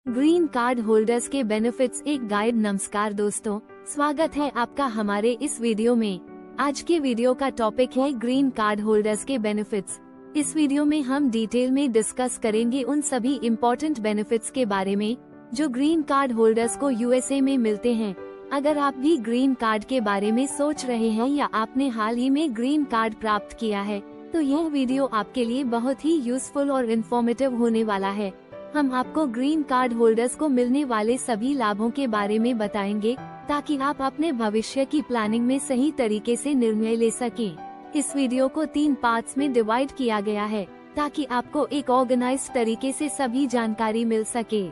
Green card holders के benefits एक guide. नमस्कार दोस्तों, स्वागत है आपका हमारे इस वीडियो में। आज के वीडियो का टॉपिक है ग्रीन कार्ड होल्डर्स के बेनिफिट्स। इस वीडियो में हम डिटेल में डिस्कस करेंगे उन सभी इम्पोर्टेंट बेनिफिट्स के बारे में जो ग्रीन कार्ड होल्डर्स को यूएसए में मिलते हैं। अगर आप भी ग्रीन कार्ड के बारे में सोच रहे हैं या आपने हाल ही में ग्रीन कार्ड प्राप्त किया है, तो यह वीडियो आपके लिए बहुत ही यूजफुल और इन्फॉर्मेटिव होने वाला है। हम आपको ग्रीन कार्ड होल्डर्स को मिलने वाले सभी लाभों के बारे में बताएंगे ताकि आप अपने भविष्य की प्लानिंग में सही तरीके से निर्णय ले सकें। इस वीडियो को 3 पार्ट्स में डिवाइड किया गया है ताकि आपको एक ऑर्गेनाइज्ड तरीके से सभी जानकारी मिल सके।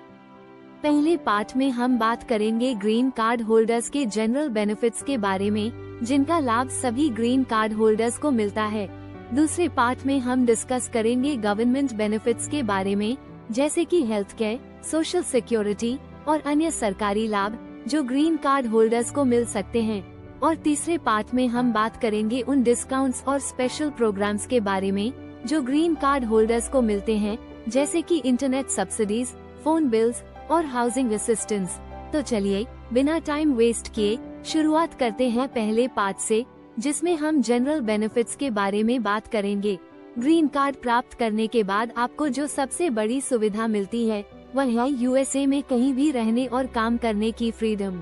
पहले पार्ट में हम बात करेंगे ग्रीन कार्ड होल्डर्स के जनरल बेनिफिट्स के बारे में, जिनका लाभ सभी ग्रीन कार्ड होल्डर्स को मिलता है। दूसरे पार्ट में हम डिस्कस करेंगे गवर्नमेंट बेनिफिट्स के बारे में, जैसे कि हेल्थ केयर, सोशल सिक्योरिटी और अन्य सरकारी लाभ जो ग्रीन कार्ड होल्डर्स को मिल सकते हैं। और तीसरे पार्ट में हम बात करेंगे उन डिस्काउंट्स और स्पेशल प्रोग्राम्स के बारे में जो ग्रीन कार्ड होल्डर्स को मिलते हैं, जैसे कि इंटरनेट सब्सिडीज, फोन बिल्स और हाउसिंग असिस्टेंस। तो चलिए बिना टाइम वेस्ट किए शुरुआत करते हैं पहले पार्ट से, जिसमें हम जनरल बेनिफिट्स के बारे में बात करेंगे। ग्रीन कार्ड प्राप्त करने के बाद आपको जो सबसे बड़ी सुविधा मिलती है वह है यूएसए में कहीं भी रहने और काम करने की फ्रीडम।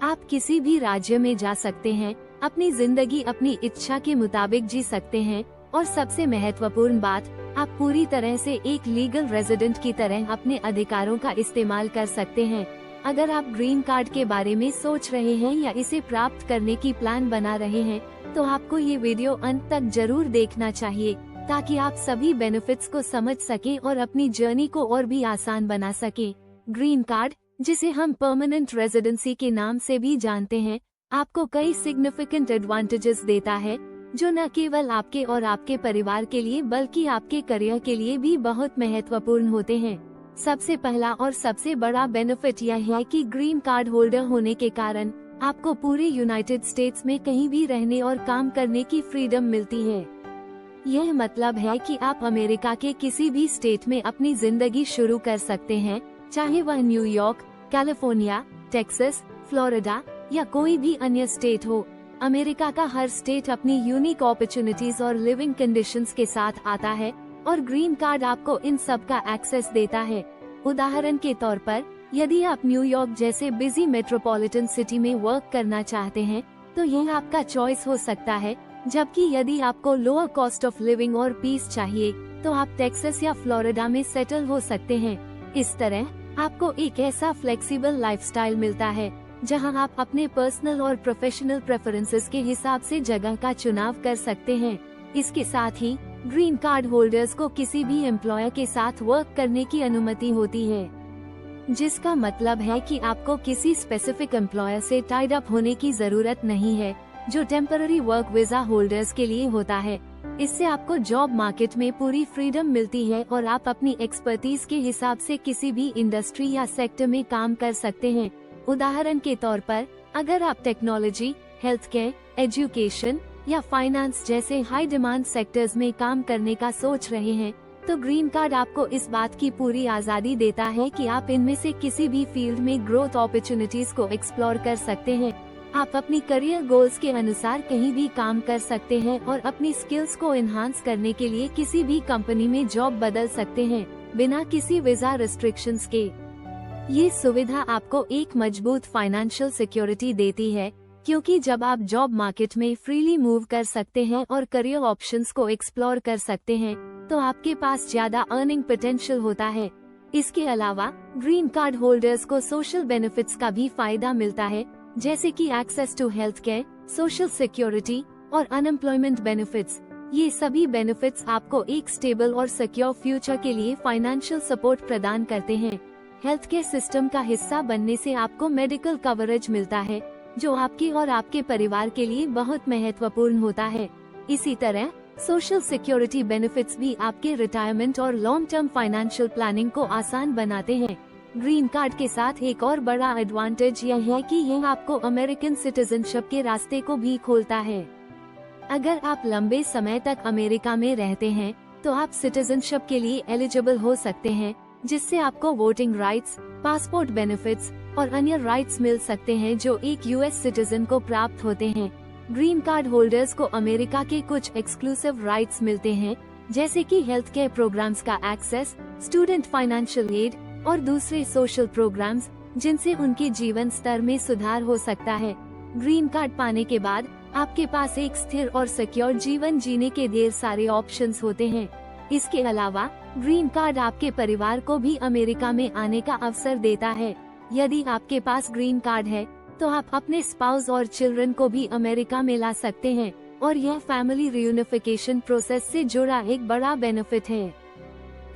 आप किसी भी राज्य में जा सकते हैं, अपनी जिंदगी अपनी इच्छा के मुताबिक जी सकते हैं और सबसे महत्वपूर्ण बात, आप पूरी तरह से एक लीगल रेजिडेंट की तरह अपने अधिकारों का इस्तेमाल कर सकते हैं। अगर आप ग्रीन कार्ड के बारे में सोच रहे हैं या इसे प्राप्त करने की प्लान बना रहे हैं, तो आपको ये वीडियो अंत तक जरूर देखना चाहिए ताकि आप सभी बेनिफिट्स को समझ सकें और अपनी जर्नी को और भी आसान बना सकें। ग्रीन कार्ड, जिसे हम परमानेंट रेजिडेंसी के नाम से भी जानते हैं, आपको कई सिग्निफिकेंट एडवांटेजेस देता है जो न केवल आपके और आपके परिवार के लिए बल्कि आपके करियर के लिए भी बहुत महत्वपूर्ण होते हैं। सबसे पहला और सबसे बड़ा बेनिफिट यह है कि ग्रीन कार्ड होल्डर होने के कारण आपको पूरे यूनाइटेड स्टेट्स में कहीं भी रहने और काम करने की फ्रीडम मिलती है। यह मतलब है कि आप अमेरिका के किसी भी स्टेट में अपनी जिंदगी शुरू कर सकते हैं, चाहे वह न्यूयॉर्क, कैलिफोर्निया, टेक्सास, फ्लोरिडा या कोई भी अन्य स्टेट हो। अमेरिका का हर स्टेट अपनी यूनिक अपॉर्चुनिटीज और लिविंग कंडीशंस के साथ आता है और ग्रीन कार्ड आपको इन सब का एक्सेस देता है। उदाहरण के तौर पर, यदि आप न्यूयॉर्क जैसे बिजी मेट्रोपॉलिटन सिटी में वर्क करना चाहते हैं, तो यह आपका चॉइस हो सकता है, जबकि यदि आपको लोअर कॉस्ट ऑफ लिविंग और पीस चाहिए, तो आप टेक्सास या फ्लोरिडा में सेटल हो सकते हैं। इस तरह आपको एक ऐसा फ्लेक्सिबल लाइफस्टाइल मिलता है जहां आप अपने पर्सनल और प्रोफेशनल प्रेफरेंसेस के हिसाब से जगह का चुनाव कर सकते हैं। इसके साथ ही ग्रीन कार्ड होल्डर्स को किसी भी एम्प्लॉयर के साथ वर्क करने की अनुमति होती है, जिसका मतलब है कि आपको किसी स्पेसिफिक एम्प्लॉयर से टाइड अप होने की जरूरत नहीं है, जो टेम्पररी वर्क वीजा होल्डर्स के लिए होता है। इससे आपको जॉब मार्केट में पूरी फ्रीडम मिलती है और आप अपनी एक्सपर्टीज के हिसाब से किसी भी इंडस्ट्री या सेक्टर में काम कर सकते हैं। उदाहरण के तौर पर, अगर आप टेक्नोलॉजी, हेल्थ केयर, एजुकेशन या फाइनेंस जैसे हाई डिमांड सेक्टर्स में काम करने का सोच रहे हैं, तो ग्रीन कार्ड आपको इस बात की पूरी आज़ादी देता है कि आप इनमें से किसी भी फील्ड में ग्रोथ अपॉर्चुनिटीज को एक्सप्लोर कर सकते हैं। आप अपनी करियर गोल्स के अनुसार कहीं भी काम कर सकते हैं और अपनी स्किल्स को एनहांस करने के लिए किसी भी कंपनी में जॉब बदल सकते हैं बिना किसी वीजा रिस्ट्रिक्शंस के। ये सुविधा आपको एक मजबूत फाइनेंशियल सिक्योरिटी देती है, क्योंकि जब आप जॉब मार्केट में फ्रीली मूव कर सकते हैं और करियर ऑप्शंस को एक्सप्लोर कर सकते हैं, तो आपके पास ज्यादा अर्निंग पोटेंशियल होता है। इसके अलावा ग्रीन कार्ड होल्डर्स को सोशल बेनिफिट्स का भी फायदा मिलता है, जैसे कि access to health care, social security और अनएम्प्लॉयमेंट बेनिफिट्स। ये सभी बेनिफिट्स आपको एक स्टेबल और सिक्योर फ्यूचर के लिए फाइनेंशियल सपोर्ट प्रदान करते हैं। हेल्थ केयर सिस्टम का हिस्सा बनने से आपको मेडिकल कवरेज मिलता है, जो आपके और आपके परिवार के लिए बहुत महत्वपूर्ण होता है। इसी तरह सोशल सिक्योरिटी बेनिफिट्स भी आपके रिटायरमेंट और लॉन्ग टर्म फाइनेंशियल प्लानिंग को आसान बनाते हैं। ग्रीन कार्ड के साथ एक और बड़ा एडवांटेज यह है कि यह आपको अमेरिकन सिटीजनशिप के रास्ते को भी खोलता है। अगर आप लंबे समय तक अमेरिका में रहते हैं, तो आप सिटीजनशिप के लिए एलिजिबल हो सकते हैं, जिससे आपको वोटिंग राइट्स, पासपोर्ट बेनिफिट्स और अन्य राइट्स मिल सकते हैं जो एक यूएस सिटीजन को प्राप्त होते हैं। ग्रीन कार्ड होल्डर्स को अमेरिका के कुछ एक्सक्लूसिव राइट्स मिलते हैं, जैसे कि हेल्थ केयर प्रोग्राम्स का एक्सेस, स्टूडेंट फाइनेंशियल एड और दूसरे सोशल प्रोग्राम्स, जिनसे उनके जीवन स्तर में सुधार हो सकता है। ग्रीन कार्ड पाने के बाद आपके पास एक स्थिर और सिक्योर जीवन जीने के ढेर सारे ऑप्शंस होते हैं। इसके अलावा ग्रीन कार्ड आपके परिवार को भी अमेरिका में आने का अवसर देता है। यदि आपके पास ग्रीन कार्ड है तो आप अपने स्पाउस और चिल्ड्रन को भी अमेरिका में ला सकते हैं और यह फैमिली रियूनिफिकेशन प्रोसेस से जुड़ा एक बड़ा बेनिफिट है।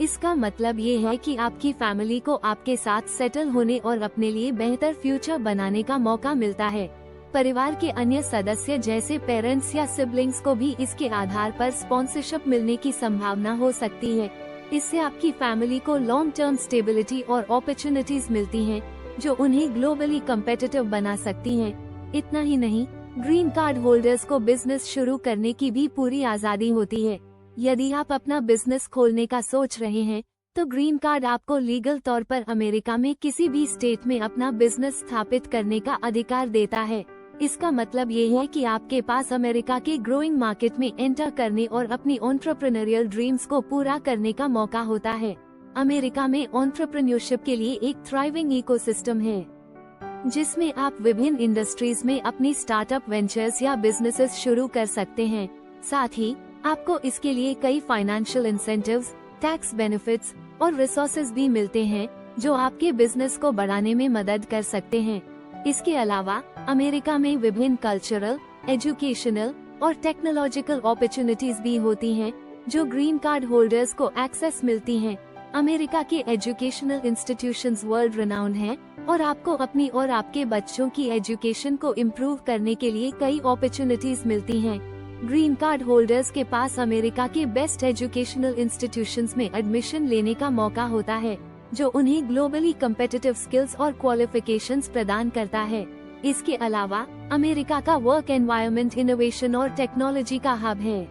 इसका मतलब ये है कि आपकी फैमिली को आपके साथ सेटल होने और अपने लिए बेहतर फ्यूचर बनाने का मौका मिलता है। परिवार के अन्य सदस्य जैसे पेरेंट्स या सिबलिंग्स को भी इसके आधार पर स्पॉन्सरशिप मिलने की संभावना हो सकती है। इससे आपकी फैमिली को लॉन्ग टर्म स्टेबिलिटी और अपॉर्चुनिटीज मिलती हैं, जो उन्हें ग्लोबली कम्पिटिटिव बना सकती हैं। इतना ही नहीं, ग्रीन कार्ड होल्डर्स को बिजनेस शुरू करने की भी पूरी आज़ादी होती है। यदि आप अपना बिजनेस खोलने का सोच रहे हैं, तो ग्रीन कार्ड आपको लीगल तौर पर अमेरिका में किसी भी स्टेट में अपना बिजनेस स्थापित करने का अधिकार देता है। इसका मतलब ये है कि आपके पास अमेरिका के ग्रोइंग मार्केट में एंटर करने और अपनी एंटरप्रेन्योरियल ड्रीम्स को पूरा करने का मौका होता है। अमेरिका में एंटरप्रेन्योरशिप के लिए एक थ्राइविंग इकोसिस्टम है, जिसमें आप विभिन्न इंडस्ट्रीज में अपनी स्टार्टअप वेंचर्स या बिजनेसेस शुरू कर सकते हैं। साथ ही आपको इसके लिए कई फाइनेंशियल इंसेंटिव्स, टैक्स बेनिफिट्स और रिसोर्सेज भी मिलते हैं, जो आपके बिजनेस को बढ़ाने में मदद कर सकते हैं। इसके अलावा अमेरिका में विभिन्न कल्चरल, एजुकेशनल और टेक्नोलॉजिकल अपॉर्चुनिटीज भी होती हैं, जो ग्रीन कार्ड होल्डर्स को एक्सेस मिलती हैं। अमेरिका के एजुकेशनल इंस्टीट्यूशंस वर्ल्ड रिनाउंड हैं और आपको अपनी और आपके बच्चों की एजुकेशन को इम्प्रूव करने के लिए कई अपॉर्चुनिटीज मिलती हैं। ग्रीन कार्ड होल्डर्स के पास अमेरिका के बेस्ट एजुकेशनल इंस्टीट्यूशंस में एडमिशन लेने का मौका होता है, जो उन्हें ग्लोबली कम्पिटिटिव स्किल्स और क्वालिफिकेशंस प्रदान करता है। इसके अलावा अमेरिका का वर्क एनवायरनमेंट इनोवेशन और टेक्नोलॉजी का हब है,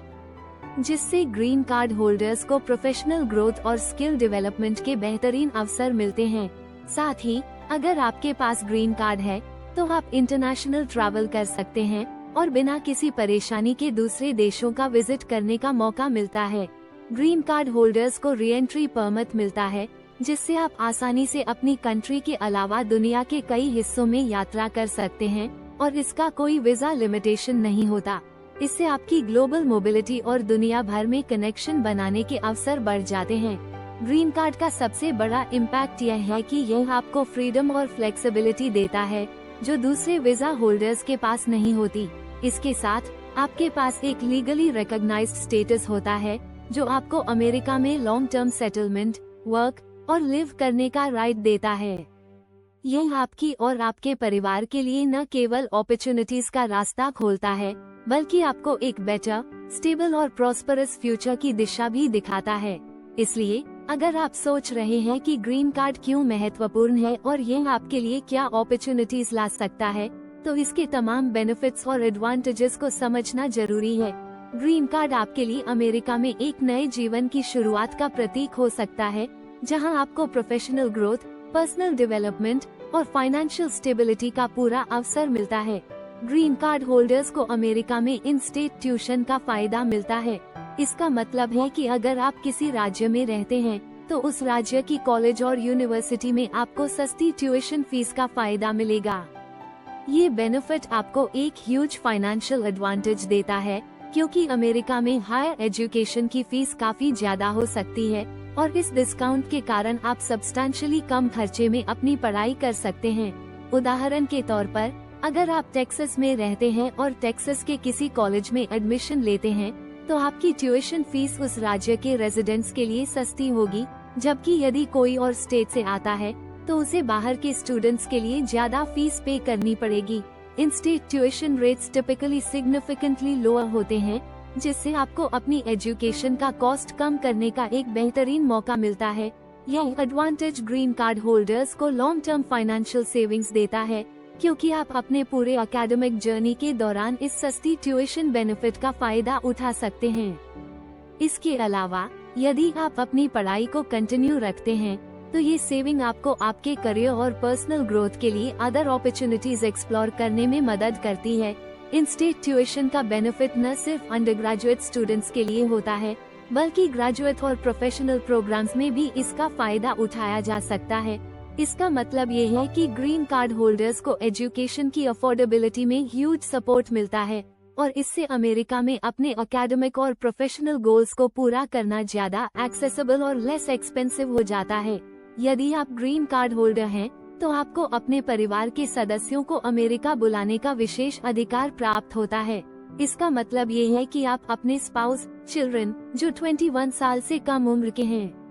जिससे ग्रीन कार्ड होल्डर्स को प्रोफेशनल ग्रोथ और स्किल डेवलपमेंट के बेहतरीन अवसर मिलते हैं। साथ ही अगर आपके पास ग्रीन कार्ड है तो आप इंटरनेशनल ट्रैवल कर सकते हैं और बिना किसी परेशानी के दूसरे देशों का विजिट करने का मौका मिलता है। ग्रीन कार्ड होल्डर्स को री एंट्री परमिट मिलता है, जिससे आप आसानी से अपनी कंट्री के अलावा दुनिया के कई हिस्सों में यात्रा कर सकते हैं और इसका कोई वीजा लिमिटेशन नहीं होता। इससे आपकी ग्लोबल मोबिलिटी और दुनिया भर में कनेक्शन बनाने के अवसर बढ़ जाते हैं। ग्रीन कार्ड का सबसे बड़ा इम्पैक्ट यह है कि यह आपको फ्रीडम और फ्लेक्सिबिलिटी देता है, जो दूसरे वीजा होल्डर्स के पास नहीं होती। इसके साथ आपके पास एक लीगली रिकॉग्नाइज्ड स्टेटस होता है, जो आपको अमेरिका में लॉन्ग टर्म सेटलमेंट, वर्क और लिव करने का राइट देता है। यह आपकी और आपके परिवार के लिए न केवल अपॉर्चुनिटीज का रास्ता खोलता है, बल्कि आपको एक बेटर, स्टेबल और प्रॉस्परस फ्यूचर की दिशा भी दिखाता है। इसलिए अगर आप सोच रहे हैं कि ग्रीन कार्ड क्यों महत्वपूर्ण है और यह आपके लिए क्या अपॉर्चुनिटीज ला सकता है, तो इसके तमाम बेनिफिट्स और एडवांटेजेस को समझना जरूरी है। ग्रीन कार्ड आपके लिए अमेरिका में एक नए जीवन की शुरुआत का प्रतीक हो सकता है, जहां आपको प्रोफेशनल ग्रोथ, पर्सनल डेवलपमेंट और फाइनेंशियल स्टेबिलिटी का पूरा अवसर मिलता है। ग्रीन कार्ड होल्डर्स को अमेरिका में इन स्टेट ट्यूशन का फायदा मिलता है। इसका मतलब है कि अगर आप किसी राज्य में रहते हैं, तो उस राज्य की कॉलेज और यूनिवर्सिटी में आपको सस्ती ट्यूशन फीस का फायदा मिलेगा। ये बेनिफिट आपको एक ह्यूज फाइनेंशियल एडवांटेज देता है, क्योंकि अमेरिका में हायर एजुकेशन की फीस काफी ज्यादा हो सकती है और इस डिस्काउंट के कारण आप सब्सटैंशियली कम खर्चे में अपनी पढ़ाई कर सकते हैं। उदाहरण के तौर पर, अगर आप टेक्सास में रहते हैं और टेक्सास के किसी कॉलेज में एडमिशन लेते हैं, तो आपकी ट्यूशन फीस उस राज्य के रेजिडेंट्स के लिए सस्ती होगी, जबकि यदि कोई और स्टेट से आता है तो उसे बाहर के स्टूडेंट्स के लिए ज्यादा फीस पे करनी पड़ेगी। इन state tuition rates typically significantly lower होते हैं, जिससे आपको अपनी एजुकेशन का कॉस्ट कम करने का एक बेहतरीन मौका मिलता है। यह एडवांटेज ग्रीन कार्ड होल्डर्स को लॉन्ग टर्म फाइनेंशियल सेविंग्स देता है, क्योंकि आप अपने पूरे एकेडमिक जर्नी के दौरान इस सस्ती ट्यूशन बेनिफिट का फायदा उठा सकते हैं। इसके अलावा यदि आप अपनी पढ़ाई को कंटिन्यू रखते हैं, तो ये सेविंग आपको आपके करियर और पर्सनल ग्रोथ के लिए अदर अपॉर्चुनिटीज एक्सप्लोर करने में मदद करती है। इन-स्टेट ट्यूशन का बेनिफिट न सिर्फ अंडरग्रेजुएट स्टूडेंट्स के लिए होता है, बल्कि ग्रेजुएट और प्रोफेशनल प्रोग्राम्स में भी इसका फायदा उठाया जा सकता है। इसका मतलब ये है कि ग्रीन कार्ड होल्डर्स को एजुकेशन की अफोर्डेबिलिटी में ह्यूज सपोर्ट मिलता है और इससे अमेरिका में अपने एकेडमिक और प्रोफेशनल गोल्स को पूरा करना ज्यादा एक्सेसिबल और लेस एक्सपेंसिव हो जाता है। यदि आप ग्रीन कार्ड होल्डर हैं, तो आपको अपने परिवार के सदस्यों को अमेरिका बुलाने का विशेष अधिकार प्राप्त होता है। इसका मतलब ये है कि आप अपने स्पाउस, चिल्ड्रन जो 21 साल से कम उम्र के हैं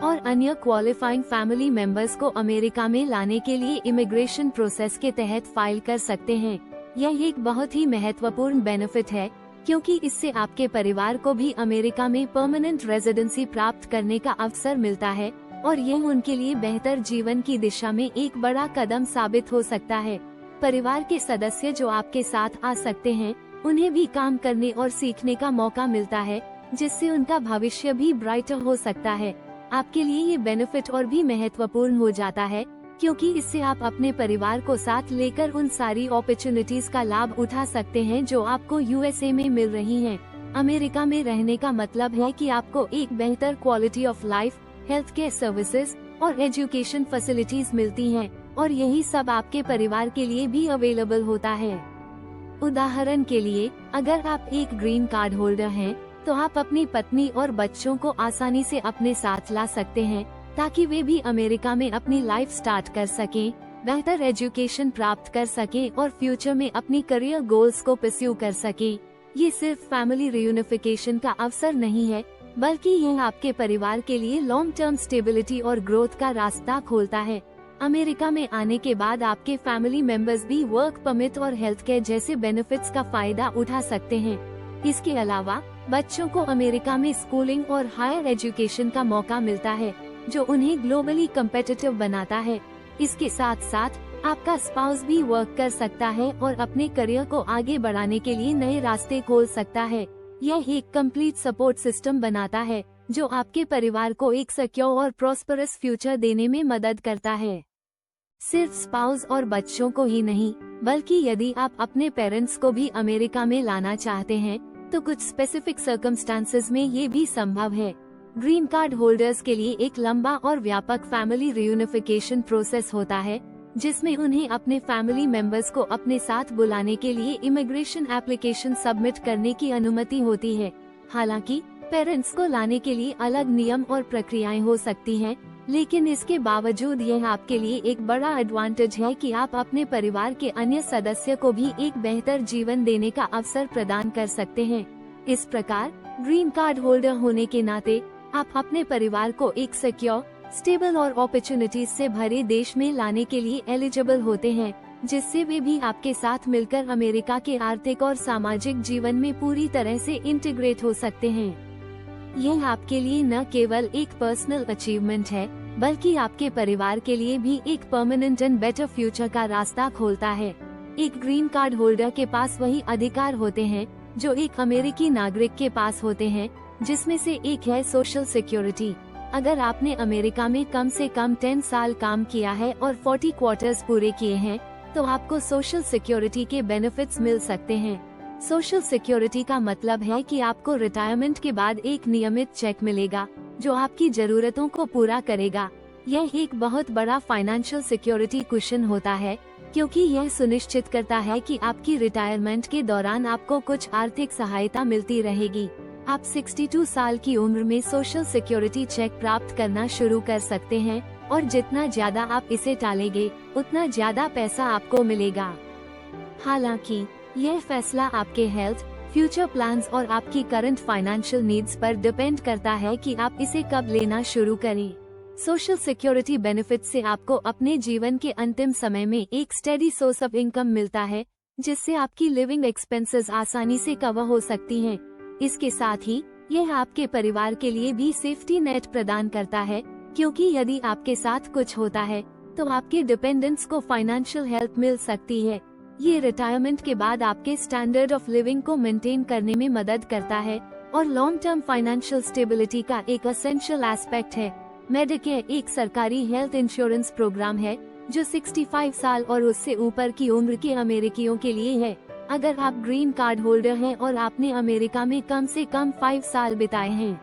और अन्य क्वालिफाइंग फैमिली मेंबर्स को अमेरिका में लाने के लिए इमिग्रेशन प्रोसेस के तहत फाइल कर सकते हैं। यह एक बहुत ही महत्वपूर्ण बेनिफिट है, क्योंकि इससे आपके परिवार को भी अमेरिका में परमानेंट रेजिडेंसी प्राप्त करने का अवसर मिलता है और यह उनके लिए बेहतर जीवन की दिशा में एक बड़ा कदम साबित हो सकता है। परिवार के सदस्य जो आपके साथ आ सकते हैं, उन्हें भी काम करने और सीखने का मौका मिलता है, जिससे उनका भविष्य भी ब्राइटर हो सकता है। आपके लिए ये बेनिफिट और भी महत्वपूर्ण हो जाता है, क्योंकि इससे आप अपने परिवार को साथ लेकर उन सारी अपॉर्चुनिटीज का लाभ उठा सकते हैं जो आपको यूएसए में मिल रही हैं। अमेरिका में रहने का मतलब है कि आपको एक बेहतर quality of life, health care services और एजुकेशन फैसिलिटीज मिलती हैं, और यही सब आपके परिवार के लिए भी अवेलेबल होता है। उदाहरण के लिए, अगर आप एक ग्रीन कार्ड होल्डर हैं, तो आप अपनी पत्नी और बच्चों को आसानी से अपने साथ ला सकते हैं, ताकि वे भी अमेरिका में अपनी लाइफ स्टार्ट कर सकें, बेहतर एजुकेशन प्राप्त कर सकें और फ्यूचर में अपनी करियर गोल्स को परस्यू कर सकें। ये सिर्फ फैमिली रियूनिफिकेशन का अवसर नहीं है, बल्कि यह आपके परिवार के लिए लॉन्ग टर्म स्टेबिलिटी और ग्रोथ का रास्ता खोलता है। अमेरिका में आने के बाद आपके फैमिली मेंबर्स भी वर्क परमिट और हेल्थ केयर जैसे बेनिफिट्स का फायदा उठा सकते हैं। इसके अलावा बच्चों को अमेरिका में स्कूलिंग और हायर एजुकेशन का मौका मिलता है, जो उन्हें ग्लोबली कम्पिटिटिव बनाता है। इसके साथ साथ आपका स्पाउस भी वर्क कर सकता है और अपने करियर को आगे बढ़ाने के लिए नए रास्ते खोल सकता है। यह एक कंप्लीट सपोर्ट सिस्टम बनाता है, जो आपके परिवार को एक सिक्योर और प्रॉस्परस फ्यूचर देने में मदद करता है। सिर्फ स्पाउस और बच्चों को ही नहीं, बल्कि यदि आप अपने पेरेंट्स को भी अमेरिका में लाना चाहते हैं, तो कुछ स्पेसिफिक सर्कमस्टांसेस में ये भी संभव है। ग्रीन कार्ड होल्डर्स के लिए एक लंबा और व्यापक फैमिली रियूनिफिकेशन प्रोसेस होता है, जिसमें उन्हें अपने फैमिली मेंबर्स को अपने साथ बुलाने के लिए इमिग्रेशन एप्लीकेशन सबमिट करने की अनुमति होती है। हालांकि पेरेंट्स को लाने के लिए अलग नियम और प्रक्रियाएं हो सकती हैं, लेकिन इसके बावजूद यह आपके लिए एक बड़ा एडवांटेज है कि आप अपने परिवार के अन्य सदस्य को भी एक बेहतर जीवन देने का अवसर प्रदान कर सकते हैं। इस प्रकार ग्रीन कार्ड होल्डर होने के नाते आप अपने परिवार को एक सिक्योर, स्टेबल और अपॉर्चुनिटीज से भरे देश में लाने के लिए एलिजिबल होते हैं, जिससे वे भी आपके साथ मिलकर अमेरिका के आर्थिक और सामाजिक जीवन में पूरी तरह से इंटीग्रेट हो सकते हैं। यह आपके लिए न केवल एक पर्सनल अचीवमेंट है, बल्कि आपके परिवार के लिए भी एक परमानेंट एंड बेटर फ्यूचर का रास्ता खोलता है। एक ग्रीन कार्ड होल्डर के पास वही अधिकार होते हैं जो एक अमेरिकी नागरिक के पास होते हैं, जिसमें से एक है सोशल सिक्योरिटी। अगर आपने अमेरिका में कम से कम 10 साल काम किया है और 40 क्वार्टर्स पूरे किए हैं, तो आपको सोशल सिक्योरिटी के बेनिफिट्स मिल सकते हैं। सोशल सिक्योरिटी का मतलब है कि आपको रिटायरमेंट के बाद एक नियमित चेक मिलेगा, जो आपकी जरूरतों को पूरा करेगा। यह एक बहुत बड़ा फाइनेंशियल सिक्योरिटी कुशन होता है, क्योंकि यह सुनिश्चित करता है कि आपकी रिटायरमेंट के दौरान आपको कुछ आर्थिक सहायता मिलती रहेगी। आप 62 साल की उम्र में सोशल सिक्योरिटी चेक प्राप्त करना शुरू कर सकते हैं, और जितना ज्यादा आप इसे टालेंगे, उतना ज्यादा पैसा आपको मिलेगा। हालांकि यह फैसला आपके हेल्थ, फ्यूचर प्लान्स और आपकी करंट फाइनेंशियल नीड्स पर डिपेंड करता है कि आप इसे कब लेना शुरू करें। सोशल सिक्योरिटी बेनिफिट से आपको अपने जीवन के अंतिम समय में एक स्टेडी सोर्स ऑफ इनकम मिलता है, जिससे आपकी लिविंग एक्सपेंसेस आसानी से कवर हो सकती हैं। इसके साथ ही यह आपके परिवार के लिए भी सेफ्टी नेट प्रदान करता है, क्योंकि यदि आपके साथ कुछ होता है, तो आपके डिपेंडेंट्स को फाइनेंशियल हेल्प मिल सकती है। ये रिटायरमेंट के बाद आपके स्टैंडर्ड ऑफ लिविंग को मेंटेन करने में मदद करता है और लॉन्ग टर्म फाइनेंशियल स्टेबिलिटी का एक एसेंशियल एस्पेक्ट है। मेडिकेयर एक सरकारी हेल्थ इंश्योरेंस प्रोग्राम है जो 65 साल और उससे ऊपर की उम्र के अमेरिकियों के लिए है। अगर आप ग्रीन कार्ड होल्डर हैं और आपने अमेरिका में कम से कम 5 साल बिताए हैं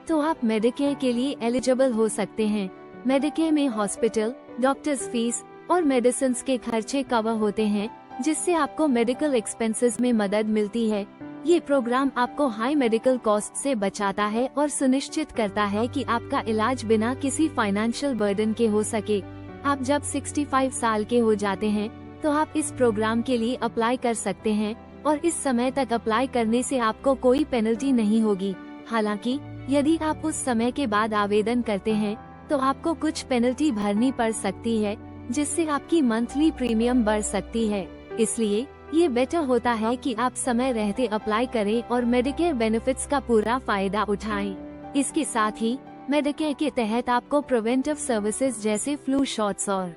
तो आप मेडिकेयर के लिए एलिजिबल हो सकते हैं। मेडिकेयर में हॉस्पिटल, डॉक्टर्स फीस और मेडिसिन के खर्चे कवर होते हैं, जिससे आपको मेडिकल एक्सपेंसेस में मदद मिलती है। ये प्रोग्राम आपको हाई मेडिकल कॉस्ट से बचाता है और सुनिश्चित करता है कि आपका इलाज बिना किसी फाइनेंशियल बर्डन के हो सके। आप जब 65 साल के हो जाते हैं तो आप इस प्रोग्राम के लिए अप्लाई कर सकते हैं और इस समय तक अप्लाई करने से आपको कोई पेनल्टी नहीं होगी। हालांकि यदि आप उस समय के बाद आवेदन करते हैं तो आपको कुछ पेनल्टी भरनी पड़ सकती है, जिससे आपकी मंथली प्रीमियम बढ़ सकती है। इसलिए ये बेटर होता है कि आप समय रहते अप्लाई करें और मेडिकेयर बेनिफिट्स का पूरा फायदा उठाएं। इसके साथ ही मेडिकेयर के तहत आपको प्रिवेंटिव सर्विसेज जैसे फ्लू शॉट्स और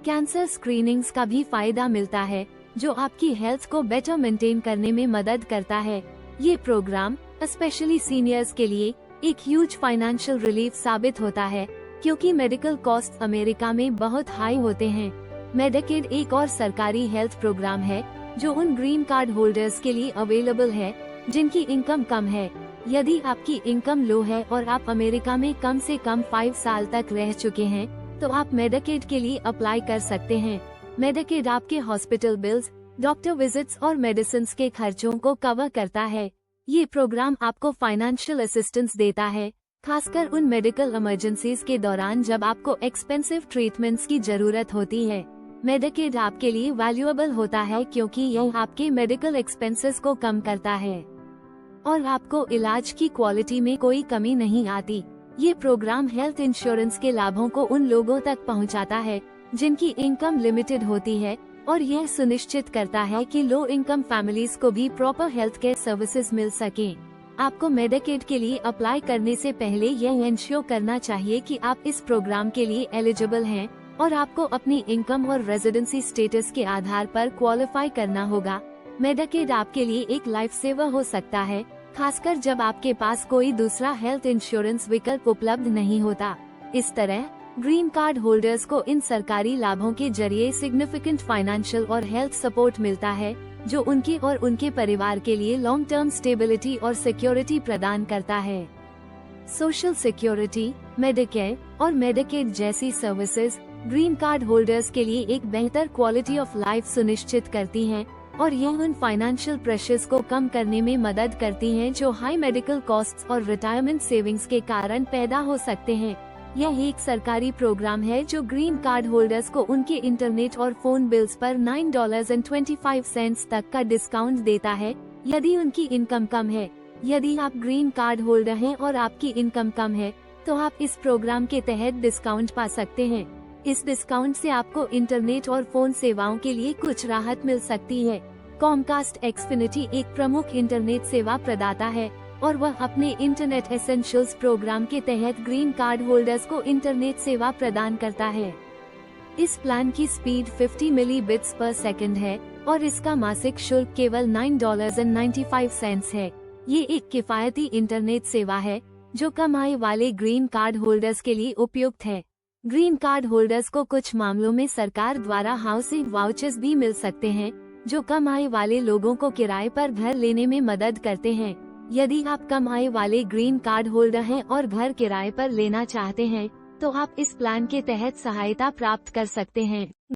कैंसर स्क्रीनिंग्स का भी फायदा मिलता है, जो आपकी हेल्थ को बेटर मेंटेन करने में मदद करता है। ये प्रोग्राम स्पेशली सीनियर्स के लिए एक ह्यूज फाइनेंशियल रिलीफ साबित होता है, क्योंकि मेडिकल कॉस्ट अमेरिका में बहुत हाई होते हैं। मेडिकेड एक और सरकारी हेल्थ प्रोग्राम है जो उन ग्रीन कार्ड होल्डर्स के लिए अवेलेबल है जिनकी इनकम कम है। यदि आपकी इनकम लो है और आप अमेरिका में कम से कम 5 साल तक रह चुके हैं तो आप मेडिकेड के लिए अप्लाई कर सकते हैं। मेडिकेड आपके हॉस्पिटल बिल्स, डॉक्टर विजिट्स और मेडिसिन के खर्चों को कवर करता है। ये प्रोग्राम आपको फाइनेंशियल असिस्टेंस देता है, खासकर उन मेडिकल इमरजेंसीज के दौरान जब आपको एक्सपेंसिव ट्रीटमेंट्स की जरूरत होती है। मेडिकेड आपके लिए वैल्यूएबल होता है क्योंकि यह आपके मेडिकल एक्सपेंसेस को कम करता है और आपको इलाज की क्वालिटी में कोई कमी नहीं आती। ये प्रोग्राम हेल्थ इंश्योरेंस के लाभों को उन लोगों तक पहुंचाता है जिनकी इनकम लिमिटेड होती है और यह सुनिश्चित करता है कि लो इनकम फैमिलीज को भी प्रॉपर हेल्थ केयर सर्विसेज मिल सके। आपको मेडिकेड के लिए अप्लाई करने से पहले यह इंश्योर करना चाहिए कि आप इस प्रोग्राम के लिए एलिजिबल हैं और आपको अपनी इनकम और रेजिडेंसी स्टेटस के आधार पर क्वालिफाई करना होगा। मेडिकेड आपके लिए एक लाइफ सेवर हो सकता है, खासकर जब आपके पास कोई दूसरा हेल्थ इंश्योरेंस विकल्प उपलब्ध नहीं होता। इस तरह ग्रीन कार्ड होल्डर्स को इन सरकारी लाभों के जरिए सिग्निफिकेंट फाइनेंशियल और हेल्थ सपोर्ट मिलता है, जो उनके और उनके परिवार के लिए लॉन्ग टर्म स्टेबिलिटी और सिक्योरिटी प्रदान करता है। सोशल सिक्योरिटी, मेडिकेयर और मेडिकेड जैसी सर्विसेज ग्रीन कार्ड होल्डर्स के लिए एक बेहतर क्वालिटी ऑफ लाइफ सुनिश्चित करती हैं और यह उन फाइनेंशियल प्रेशर्स को कम करने में मदद करती हैं जो हाई मेडिकल कॉस्ट्स और रिटायरमेंट सेविंग्स के कारण पैदा हो सकते हैं। यह एक सरकारी प्रोग्राम है जो ग्रीन कार्ड होल्डर्स को उनके इंटरनेट और फोन बिल्स पर $9.25 तक का डिस्काउंट देता है, यदि उनकी इनकम कम है। यदि आप ग्रीन कार्ड होल्डर हैं और आपकी इनकम कम है तो आप इस प्रोग्राम के तहत डिस्काउंट पा सकते हैं। इस डिस्काउंट से आपको इंटरनेट और फोन सेवाओं के लिए कुछ राहत मिल सकती है। कॉमकास्ट एक्सफिनिटी एक प्रमुख इंटरनेट सेवा प्रदाता है और वह अपने इंटरनेट एसेंशियल्स प्रोग्राम के तहत ग्रीन कार्ड होल्डर्स को इंटरनेट सेवा प्रदान करता है। इस प्लान की स्पीड 50 मिलीबिट्स पर सेकंड है और इसका मासिक शुल्क केवल $9.95 है। ये एक किफायती इंटरनेट सेवा है जो कम आय वाले ग्रीन कार्ड होल्डर्स के लिए उपयुक्त है। ग्रीन कार्ड होल्डर्स को कुछ मामलों में सरकार द्वारा हाउसिंग वाउचर्स भी मिल सकते हैं, जो कम आय वाले लोगों को किराए पर घर लेने में मदद करते हैं। यदि आप कम आय वाले ग्रीन कार्ड होल्डर हैं और घर किराए पर लेना चाहते हैं तो आप इस प्लान के तहत सहायता प्राप्त कर सकते हैं।